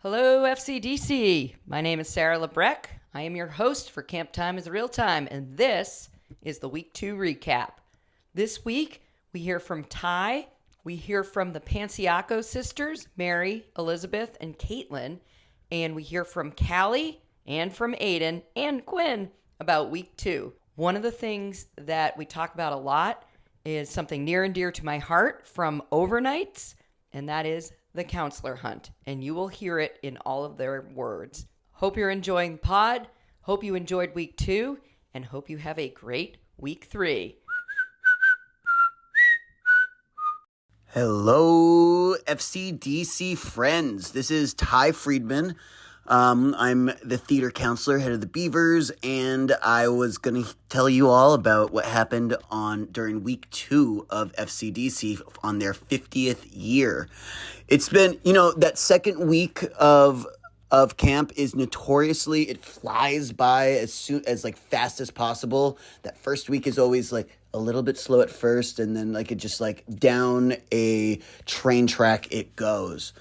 Hello, FCDC. My name is Sarah Lebrecq. I am your host for Camp Time is Real Time, and this is the Week 2 recap. This week, we hear from Ty, we hear from the Panciaco sisters, Mary, Elizabeth, and Caitlin, and we hear from Callie and from Aiden and Quinn about Week 2. One of the things that we talk about a lot is something near and dear to my heart from overnights, and that is the counselor hunt, and you will hear it in all of their words. Hope you're enjoying the pod. Hope you enjoyed Week 2, and hope you have a great Week 3. Hello, FCDC friends. This is Ty Friedman. I'm the theater counselor, head of the Beavers, and I was going to tell you all about what happened during Week 2 of FCDC on their 50th year. It's been, that second week of camp is notoriously, it flies by as fast as possible. That first week is always a little bit slow at first, and then it just down a train track it goes.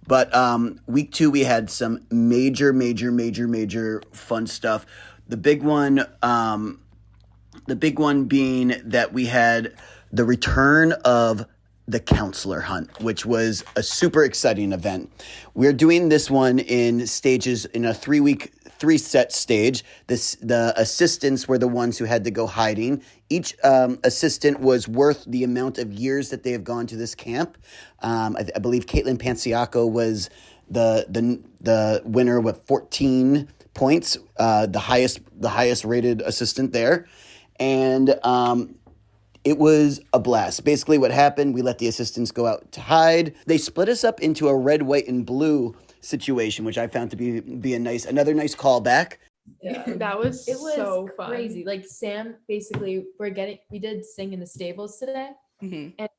But Week 2 we had some major fun stuff. The big one being that we had the return of the counselor hunt, which was a super exciting event. We're doing this one in stages, in a 3-set stage. The assistants were the ones who had to go hiding. Each assistant was worth the amount of years that they have gone to this camp. I believe Caitlin Panciaco was the winner with 14 points, the highest rated assistant there, and it was a blast. Basically what happened, we let the assistants go out to hide. They split us up into a red, white, and blue situation, which I found to be another nice callback. Yeah, it was so fun. Crazy. Sam, basically, we did sing in the stables today. Mm-hmm. And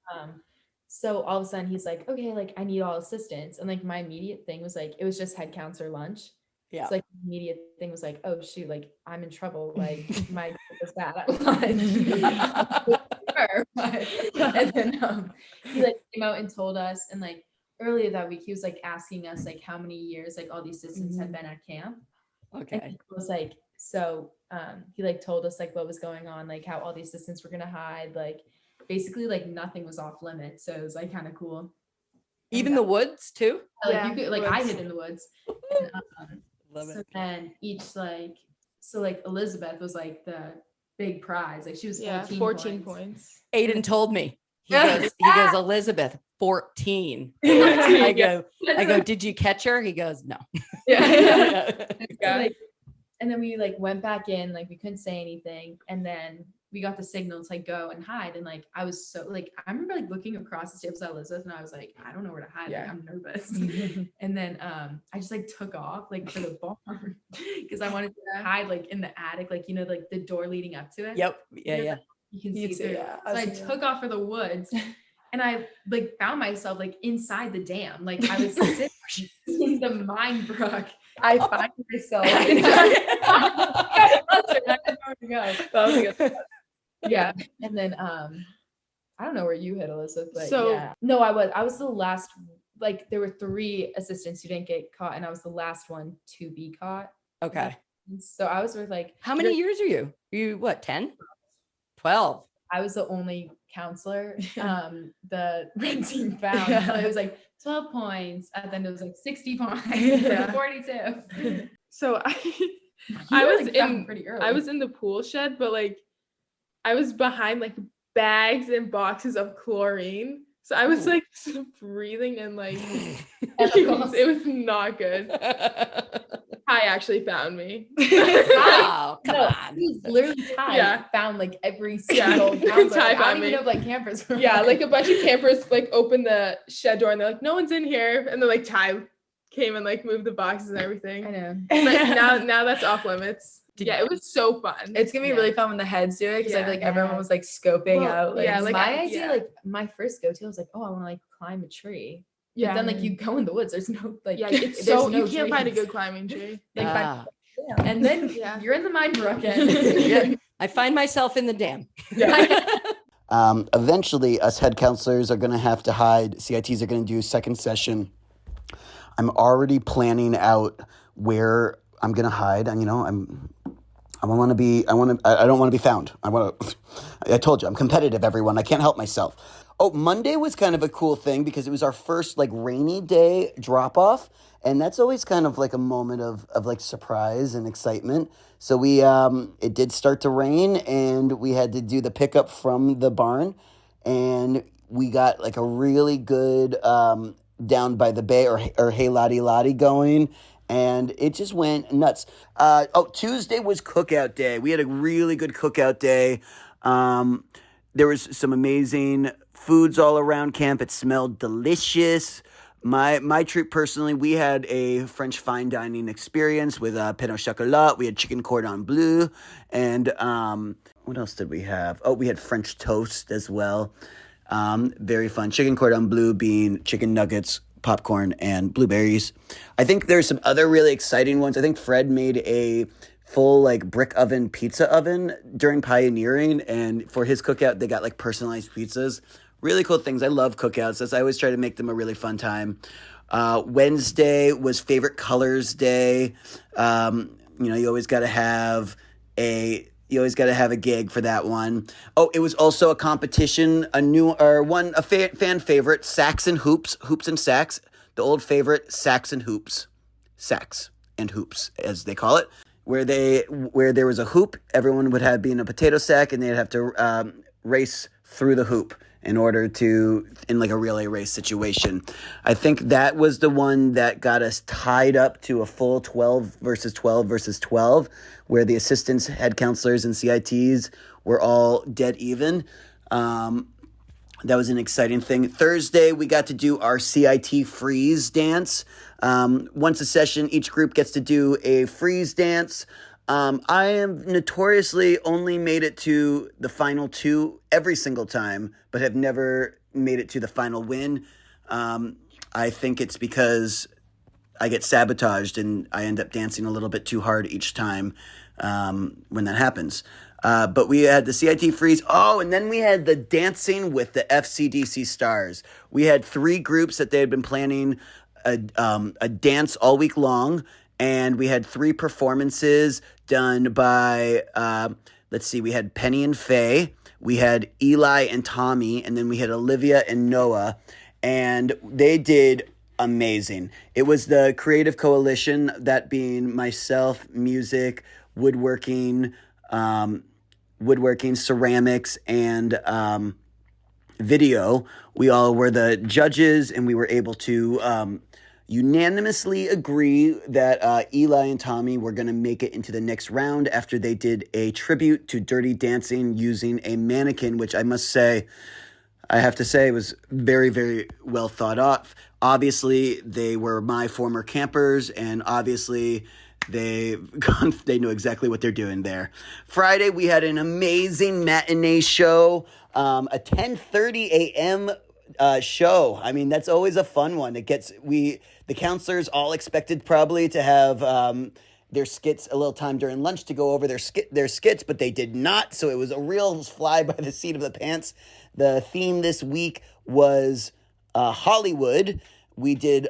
so all of a sudden he's like, okay, I need all assistants. And my immediate thing was it was just head counselor lunch. Yeah. So the immediate thing was oh shoot, I'm in trouble. My group was bad at lunch. And then he came out and told us, and earlier that week he was asking us how many years all the assistants had been at camp. Okay. And he was he told us what was going on, how all the assistants were gonna hide, basically nothing was off limits. So it was kind of cool. Even the woods too? You could I hid in the woods. And, Love so it. then each Elizabeth was the big prize. She was 14 points. Aiden told me. He goes, Elizabeth, 14. I go, did you catch her? He goes, no. Yeah. And then we went back in, we couldn't say anything. And then we got the signal to go and hide. And I was so I remember looking across the tables at Elizabeth, and I was I don't know where to hide. I'm nervous. And then I just took off for the barn because I wanted to hide in the attic, the door leading up to it. Yep. Yeah. You can see through. Yeah. So I took off for the woods, and I found myself inside the dam. I was sitting in the mine brook. I find myself. I didn't know where to go. That was good. Yeah. And then I don't know where you hit, Elizabeth, but So- yeah. No, I was the last. There were 3 assistants who didn't get caught, and I was the last one to be caught. Okay. So I was with How many years are you? You what, 10? 12. I was the only counselor the red team found. So it was 12 points, and then it was 60 points, 42. So I was found pretty early. I was in the pool shed, but I was behind bags and boxes of chlorine. So I was breathing and it was not good. Ty actually found me. Wow, come on. He was literally Ty found every single Ty counselor. I found don't even me. know campers were. Yeah, a bunch of campers opened the shed door and they're no one's in here. And then Ty came and moved the boxes and everything. I know. But now that's off limits. Yeah, it was so fun. It's gonna be really fun when the heads do it because I feel everyone was scoping out. My idea, my first go-to was oh, I want to climb a tree. Yeah. But then you go in the woods. There's no it's there's so no you can't find a trees. good climbing tree. And then you're in the mine brook. I find myself in the dam. Eventually, us head counselors are going to have to hide. CITs are going to do second session I'm already planning out where I'm gonna hide. And I don't want to be found. I told you, I'm competitive, everyone. I can't help myself. Oh, Monday was kind of a cool thing because it was our first like rainy day drop off. And that's always kind of like a moment of like surprise and excitement. So it did start to rain and we had to do the pickup from the barn. And we got like a really good down by the bay or Hey Lottie Lottie going. And it just went nuts. Tuesday was cookout day. We had a really good cookout day. There was some amazing foods all around camp. It smelled delicious. My treat personally, we had a French fine dining experience with pain au chocolat. We had chicken cordon bleu. And what else did we have? Oh, we had French toast as well. Very fun. Chicken cordon bleu being chicken nuggets, popcorn, and blueberries. I think there's some other really exciting ones. I think Fred made a full like brick oven pizza oven during pioneering, and for his cookout they got like personalized pizzas. Really cool things. I love cookouts. I always try to make them a really fun time. Wednesday was favorite colors day. You always got to have a gig for that one. Oh, it was also a competition, a fan favorite, sacks and hoops and sacks. The old favorite, sacks and hoops, as they call it, where there was a hoop. Everyone would be in a potato sack, and they'd have to race through the hoop in order to, in like a relay race situation. I think that was the one that got us tied up to a full 12 versus 12 versus 12, where the assistants, head counselors, and CITs were all dead even. That was an exciting thing. Thursday, we got to do our CIT freeze dance. Once a session, each group gets to do a freeze dance. I am notoriously only made it to the final two every single time, but have never made it to the final win. I think it's because I get sabotaged and I end up dancing a little bit too hard each time when that happens. But we had the CIT freeze. Oh, and then we had the dancing with the FCDC stars. We had 3 groups that they had been planning a dance all week long. And we had 3 performances done by, we had Penny and Faye, we had Eli and Tommy, and then we had Olivia and Noah. And they did amazing. It was the Creative Coalition, that being myself, music, woodworking, ceramics, and video. We all were the judges, and we were able to unanimously agree that Eli and Tommy were going to make it into the next round after they did a tribute to Dirty Dancing using a mannequin, which I have to say was very, very well thought out. Obviously, they were my former campers, and obviously they know exactly what they're doing there. Friday, we had an amazing matinee show, a 10:30 a.m. Show. I mean, that's always a fun one. The counselors all expected probably to have their skits a little time during lunch to go over their skits, but they did not. So it was a real fly by the seat of the pants. The theme this week was Hollywood. We did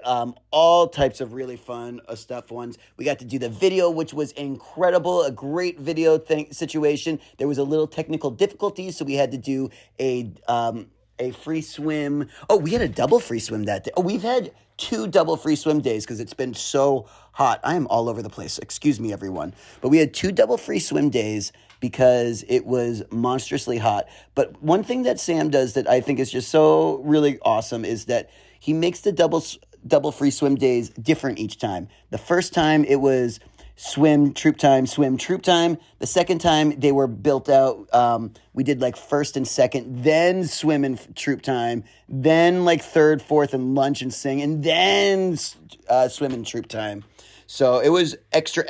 all types of really fun stuff ones. We got to do the video, which was incredible, a great video situation. There was a little technical difficulty, so we had to do a free swim. Oh, we had a double free swim that day. Oh, we've had 2 double free swim days because it's been so hot. I am all over the place. Excuse me, everyone. But we had 2 double free swim days because it was monstrously hot. But one thing that Sam does that I think is just so really awesome is that he makes the double free swim days different each time. The first time it was swim, troop time. The second time they were built out. We did like first and second, then swim and troop time, then like third, fourth, and lunch and sing, and then swim and troop time. So it was extra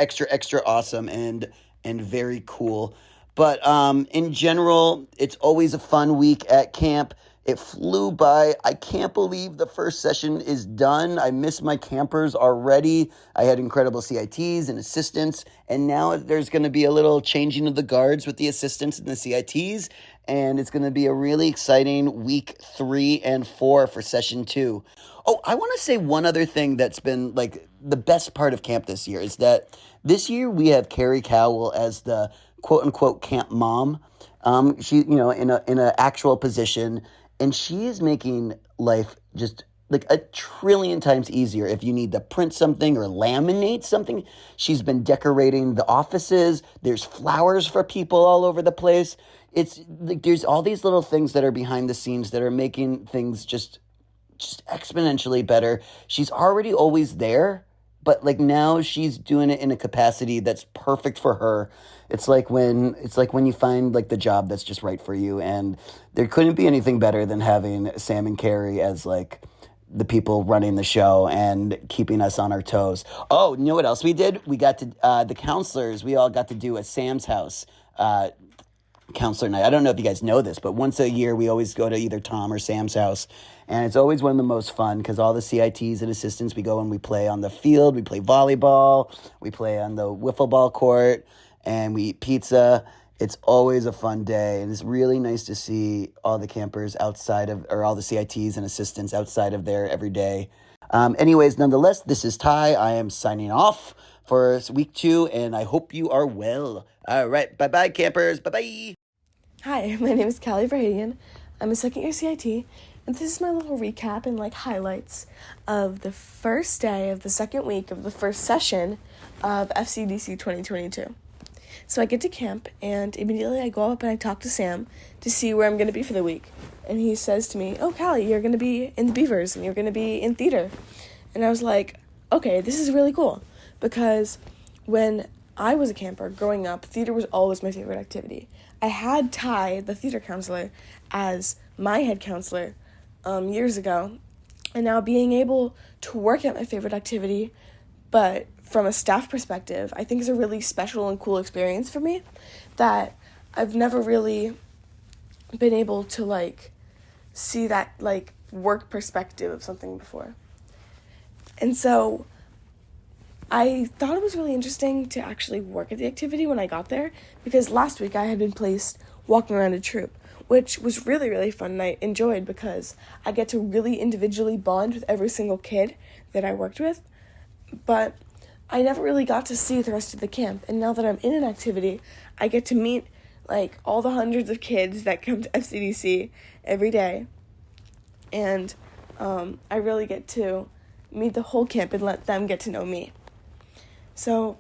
awesome and very cool. But in general, it's always a fun week at camp. It flew by. I can't believe the first session is done. I miss my campers already. I had incredible CITs and assistants, and now there's going to be a little changing of the guards with the assistants and the CITs, and it's going to be a really exciting week 3 and 4 for session 2. Oh, I want to say one other thing that's been like the best part of camp this year is that this year we have Carrie Cowell as the quote unquote camp mom. She, in a actual position, and she is making life just like a trillion times easier. If you need to print something or laminate something, she's been decorating the offices. There's flowers for people all over the place. It's like there's all these little things that are behind the scenes that are making things just exponentially better. She's already always there, but like now she's doing it in a capacity that's perfect for her. It's like when you find like the job that's just right for you, and there couldn't be anything better than having Sam and Carrie as like the people running the show and keeping us on our toes. Oh, you know what else we did? We got to the counselors. We all got to do a Sam's house counselor night. I don't know if you guys know this, but once a year we always go to either Tom or Sam's house, and it's always one of the most fun because all the CITs and assistants, we go and we play on the field, we play volleyball, we play on the wiffle ball court, and we eat pizza. It's always a fun day, and it's really nice to see all the campers outside of, or all the CITs and assistants outside of there every day. Anyways, nonetheless, this is Ty. I am signing off for week 2, and I hope you are well. All right, bye-bye, campers. Bye-bye. Hi, my name is Callie. I'm a second-year CIT, and this is my little recap and, highlights of the first day of the second week of the first session of FCDC 2022. So I get to camp, and immediately I go up and I talk to Sam to see where I'm going to be for the week. And he says to me, "Oh, Callie, you're going to be in the Beavers, and you're going to be in theater." And I was like, okay, this is really cool. Because when I was a camper growing up, theater was always my favorite activity. I had Ty, the theater counselor, as my head counselor years ago. And now being able to work at my favorite activity, but from a staff perspective, I think is a really special and cool experience for me that I've never really been able to, see that, work perspective of something before. And so I thought it was really interesting to actually work at the activity when I got there, because last week I had been placed walking around a troop, which was really, really fun, and I enjoyed because I get to really individually bond with every single kid that I worked with, but I never really got to see the rest of the camp. And now that I'm in an activity, I get to meet all the hundreds of kids that come to FCDC every day, and I really get to meet the whole camp and let them get to know me. So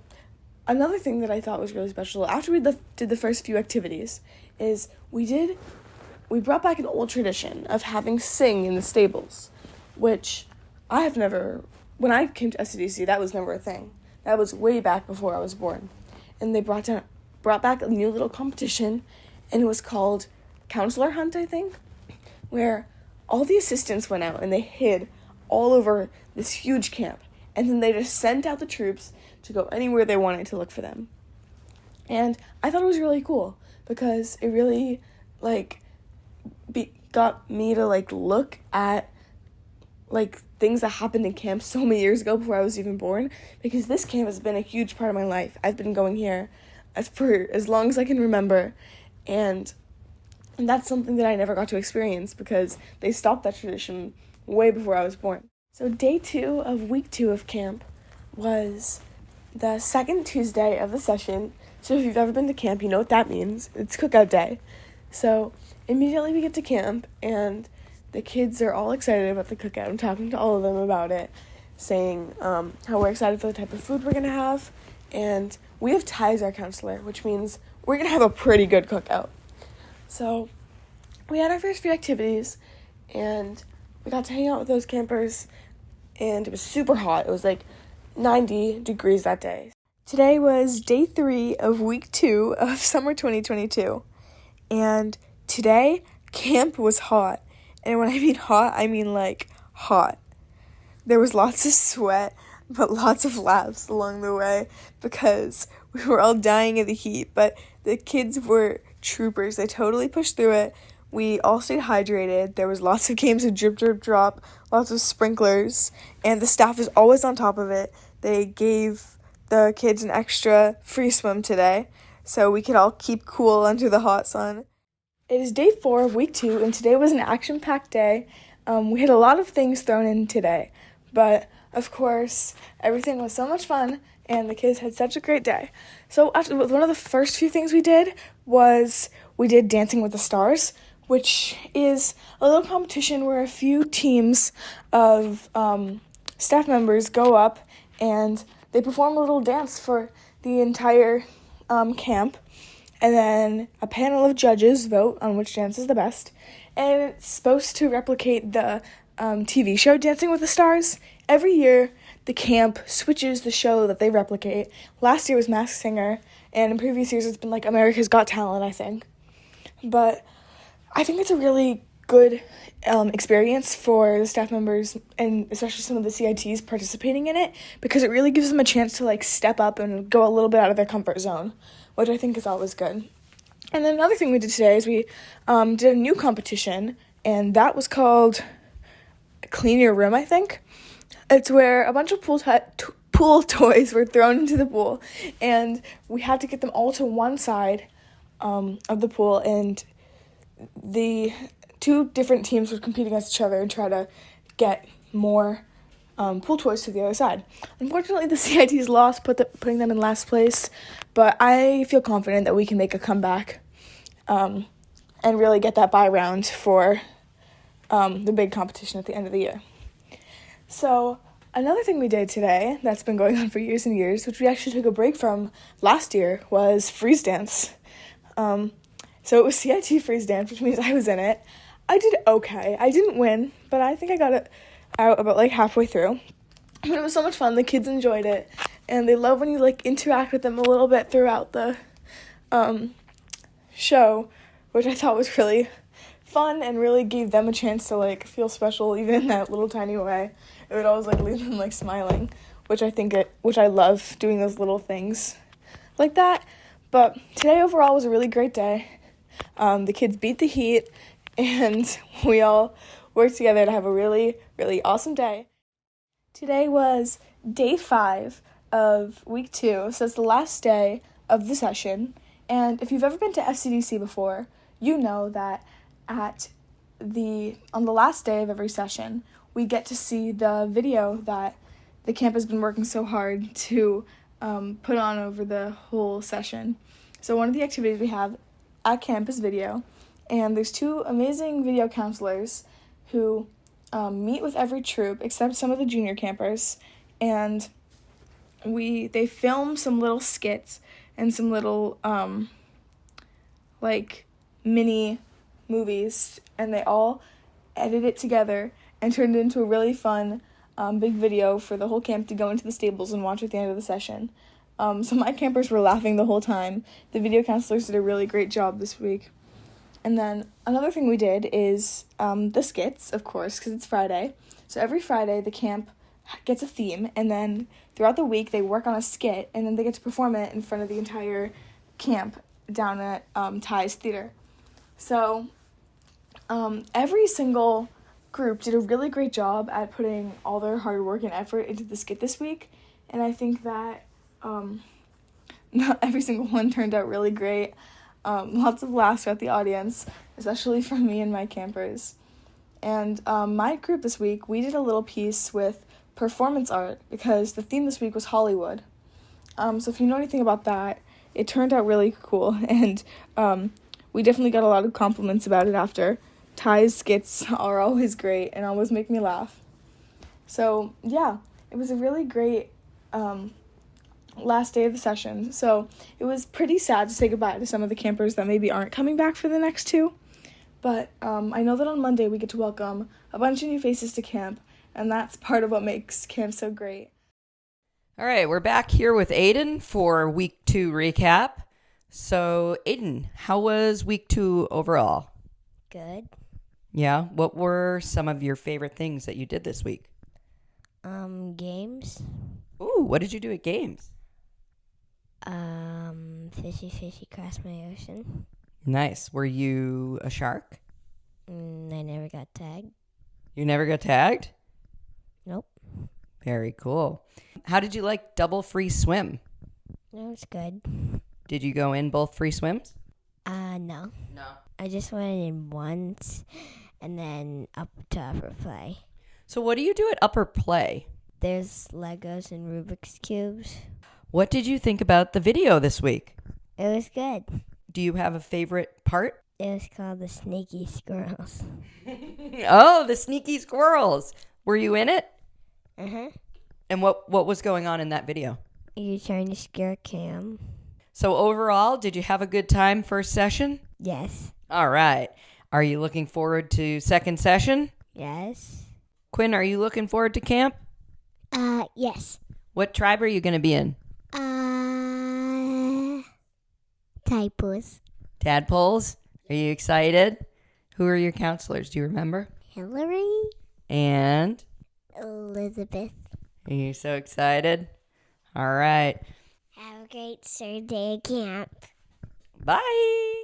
another thing that I thought was really special after we did the first few activities is we brought back an old tradition of having sing in the stables, which I have never, when I came to SCDC, that was never a thing. That was way back before I was born. And they brought back a new little competition, and it was called Counselor Hunt, I think, where all the assistants went out and they hid all over this huge camp. And then they just sent out the troops to go anywhere they wanted to look for them. And I thought it was really cool because it really, got me to, look at, things that happened in camp so many years ago before I was even born, because this camp has been a huge part of my life. I've been going here for as long as I can remember, and that's something that I never got to experience because they stopped that tradition way before I was born. So day 2 of week 2 of camp was the second Tuesday of the session. So if you've ever been to camp, you know what that means. It's cookout day. So immediately we get to camp, and the kids are all excited about the cookout. I'm talking to all of them about it, saying how we're excited for the type of food we're going to have. And we have Ty as our counselor, which means we're going to have a pretty good cookout. So we had our first few activities, and we got to hang out with those campers, and it was super hot. It was 90 degrees that day. Today was day 3 of week 2 of summer 2022, and today camp was hot. And when I mean hot, I mean hot. There was lots of sweat, but lots of laughs along the way because we were all dying of the heat, but the kids were troopers. They totally pushed through it. We all stayed hydrated. There was lots of games of drip, drip, drop, lots of sprinklers, and the staff was always on top of it. They gave the kids an extra free swim today, so we could all keep cool under the hot sun. It is day 4 of week 2, and today was an action-packed day. We had a lot of things thrown in today, but of course, everything was so much fun, and the kids had such a great day. So one of the first few things we did was we did Dancing with the Stars, which is a little competition where a few teams of staff members go up and they perform a little dance for the entire camp. And then a panel of judges vote on which dance is the best. And it's supposed to replicate the TV show Dancing with the Stars. Every year, the camp switches the show that they replicate. Last year was Masked Singer, and in previous years it's been like America's Got Talent, I think. But I think it's a really good experience for the staff members, and especially some of the CITs participating in it, because it really gives them a chance to like step up and go a little bit out of their comfort zone, which I think is always good. And then another thing we did today is we did a new competition, and that was called Clean Your Room, I think. It's where a bunch of pool toys were thrown into the pool, and we had to get them all to one side of the pool, and the 2 different teams would compete against each other and try to get more pool toys to the other side. Unfortunately, the CITs lost, putting them in last place, but I feel confident that we can make a comeback and really get that bye round for the big competition at the end of the year. So another thing we did today that's been going on for years and years, which we actually took a break from last year, was freeze dance. So it was CIT freeze dance, which means I was in it. I did okay. I didn't win, but I think I got it out about like halfway through. But it was so much fun. The kids enjoyed it, and they love when you like interact with them a little bit throughout the show, which I thought was really fun and really gave them a chance to like feel special, even in that little tiny way. It would always like leave them like smiling, which I love doing those little things like that. But today overall was a really great day. The kids beat the heat, and we all worked together to have a really, really awesome day. Today was day 5 of week 2, so it's the last day of the session. And if you've ever been to FCDC before, you know that on the last day of every session, we get to see the video that the camp has been working so hard to put on over the whole session. So one of the activities we have at camp is video, and there's 2 amazing video counselors who meet with every troop except some of the junior campers, and they film some little skits and some little like mini movies, and they all edit it together and turn it into a really fun big video for the whole camp to go into the stables and watch at the end of the session. So my campers were laughing the whole time. The video counselors did a really great job this week. And then another thing we did is the skits, of course, because it's Friday. So every Friday the camp gets a theme, and then throughout the week they work on a skit, and then they get to perform it in front of the entire camp down at Ty's Theater. So every single group did a really great job at putting all their hard work and effort into the skit this week, and I think that not every single one turned out really great. Lots of laughs throughout the audience, especially from me and my campers. And my group this week, we did a little piece with performance art because the theme this week was Hollywood. So if you know anything about that, it turned out really cool, and we definitely got a lot of compliments about it after. Ty's skits are always great and always make me laugh. So yeah, it was a really great last day of the session. So it was pretty sad to say goodbye to some of the campers that maybe aren't coming back for the next 2. But I know that on Monday we get to welcome a bunch of new faces to camp, and that's part of what makes camp so great. All right, we're back here with Aiden for week 2 recap. So Aiden, how was week 2 overall? Good. Yeah, what were some of your favorite things that you did this week? Games. Ooh, what did you do at games? Fishy, fishy, cross my ocean. Nice. Were you a shark? I never got tagged. You never got tagged? Nope. Very cool. How did you like double free swim? No, it's good. Did you go in both free swims? No. No. I just went in once and then up to upper play. So what do you do at upper play? There's Legos and Rubik's Cubes. What did you think about the video this week? It was good. Do you have a favorite part? It was called the Sneaky Squirrels. Oh, the sneaky squirrels. Were you in it? Uh-huh. And what was going on in that video? You trying to scare Cam? So overall, did you have a good time first session? Yes. All right. Are you looking forward to second session? Yes. Quinn, are you looking forward to camp? Yes. What tribe are you going to be in? Typos. Tadpoles? Are you excited? Who are your counselors? Do you remember? Hillary. And Elizabeth. are you so excited? All right. Have a great third day at camp. Bye.